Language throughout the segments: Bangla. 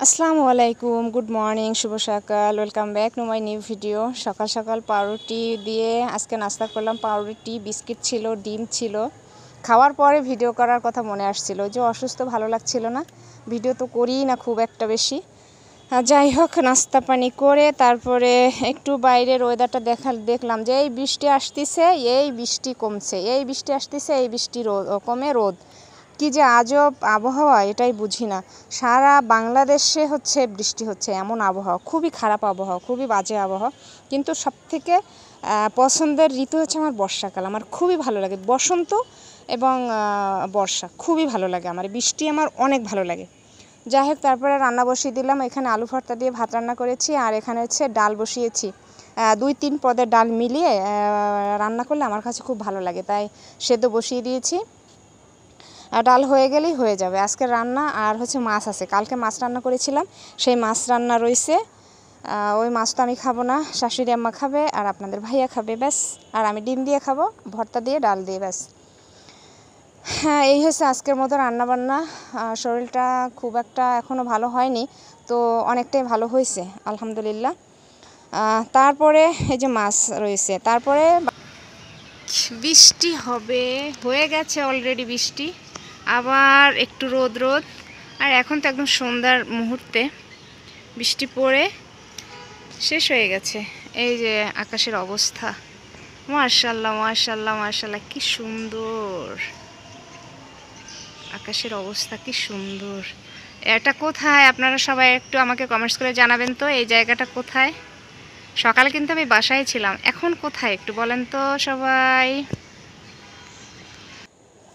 আসসালামু আলাইকুম, গুড মর্নিং, শুভ সকাল। Welcome back to my new video. সকাল সকাল পাউরুটি দিয়ে আজকে নাস্তা করলাম। পাউরুটি, বিস্কিট ছিল, ডিম ছিল। খাওয়ার পরে ভিডিও করার কথা মনে আসছিল, যে অসুস্থ, ভালো লাগছিল না, ভিডিও তো করিই না খুব একটা বেশি। যাই হোক, নাস্তা পানি করে তারপরে একটু বাইরের ওয়েদারটা দেখলাম যে এই বৃষ্টি আসতেছে, এই বৃষ্টি কমছে, এই বৃষ্টি আসতেছে, এই বৃষ্টি কমে রোদ। কি যে আজব আবহাওয়া, এটাই বুঝি না। সারা বাংলাদেশে হচ্ছে বৃষ্টি হচ্ছে, এমন আবহাওয়া, খুবই খারাপ আবহাওয়া, খুবই বাজে আবহাওয়া। কিন্তু সবথেকে পছন্দের ঋতু হচ্ছে আমার বর্ষাকাল। আমার খুবই ভালো লাগে বসন্ত এবং বর্ষা, খুবই ভালো লাগে আমার। বৃষ্টি আমার অনেক ভালো লাগে। যাই হোক, তারপরে রান্না বসিয়ে দিলাম। এখানে আলু ভর্তা দিয়ে ভাত রান্না করেছি, আর এখানে হচ্ছে ডাল বসিয়েছি। 2-3 পদের ডাল মিলিয়ে রান্না করলে আমার কাছে খুব ভালো লাগে, তাই সেদ্ধ বসিয়ে দিয়েছি। ডাল হয়ে গেলেই হয়ে যাবে আজকের রান্না। আর হচ্ছে মাছ আছে, কালকে মাছ রান্না করেছিলাম, সেই মাছ রান্না রয়েছে। ওই মাছ তো আমি খাবো না, শাশুড়ি আম্মা খাবে আর আপনাদের ভাইয়া খাবে, ব্যাস। আর আমি ডিম দিয়ে খাবো, ভর্তা দিয়ে, ডাল দিয়ে, ব্যাস। হ্যাঁ, এই হচ্ছে আজকের মতো রান্নাবান্না। শরীরটা খুব একটা এখনও ভালো হয়নি, তো অনেকটাই ভালো হয়েছে আলহামদুলিল্লাহ। তারপরে এই যে মাছ রয়েছে, তারপরে বৃষ্টি হবে, হয়ে গেছে অলরেডি বৃষ্টি, আবার একটু রোদ রোদ। আর এখন তো একদম সন্ধ্যার মুহূর্তে বৃষ্টি পড়ে শেষ হয়ে গেছে। এই যে আকাশের অবস্থা, মাশাআল্লাহ মাশাআল্লাহ মাশাআল্লাহ, কি সুন্দর আকাশের অবস্থা, কি সুন্দর। এটা কোথায় আপনারা সবাই একটু আমাকে কমেন্টস করে জানাবেন তো, এই জায়গাটা কোথায়? সকালে কিন্তু আমি বাসায় ছিলাম, এখন কোথায় একটু বলেন তো সবাই।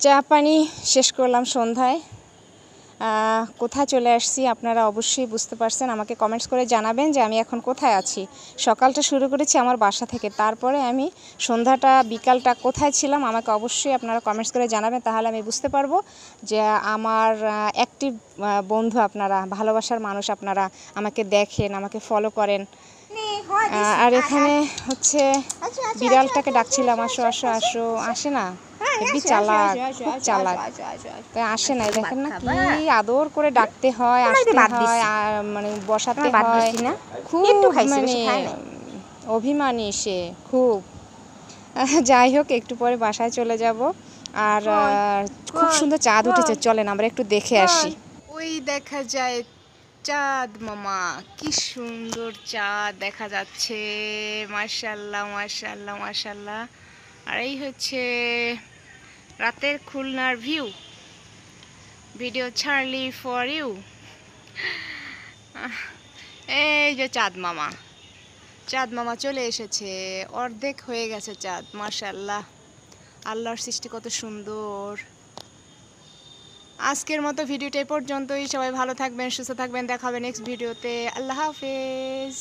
চা পানি শেষ করলাম সন্ধ্যায়, কোথায় চলে আসছি আপনারা অবশ্যই বুঝতে পারছেন। আমাকে কমেন্টস করে জানাবেন যে আমি এখন কোথায় আছি। সকালটা শুরু করেছি আমার বাসা থেকে, তারপরে আমি সন্ধ্যাটা, বিকালটা কোথায় ছিলাম আমাকে অবশ্যই আপনারা কমেন্টস করে জানাবেন, তাহলে আমি বুঝতে পারবো যে আমার অ্যাক্টিভ বন্ধু আপনারা, ভালোবাসার মানুষ আপনারা, আমাকে দেখেন, আমাকে ফলো করেন। আর এখানে হচ্ছে বিড়ালটাকে ডাকছিলাম, আসো আসো আসো, আসে না, হেবি চালাক, খুব চালাক, তাই আসে না। দেখেন না কি আদর করে ডাকতে হয়, আসতে হয়, মানে বসাতে হয়, খুব মানে অভিমানী সে খুব। যাই হোক, একটু পরে বাসায় চলে যাব। আর খুব সুন্দর চাঁদ উঠেছে, চলেন আমরা একটু দেখে আসি। ওই দেখা যায় চাঁদ মামা, কি সুন্দর চাঁদ দেখা যাচ্ছে, মাশাআল্লাহ মাশাআল্লাহ মাশাআল্লাহ। আর এই হচ্ছে রাতের খুলনার ভিউ, ভিডিও ছাড়লি ফর ইউ। এই যে চাঁদ মামা, চাঁদ মামা চলে এসেছে, অর্ধেক হয়ে গেছে চাঁদ, মাশাআল্লাহ। আল্লাহর সৃষ্টি কত সুন্দর। আজকের মতো ভিডিওটা এই পর্যন্তই। সবাই ভালো থাকবেন, সুস্থ থাকবেন, দেখা হবে নেক্সট ভিডিওতে। আল্লাহ হাফেজ।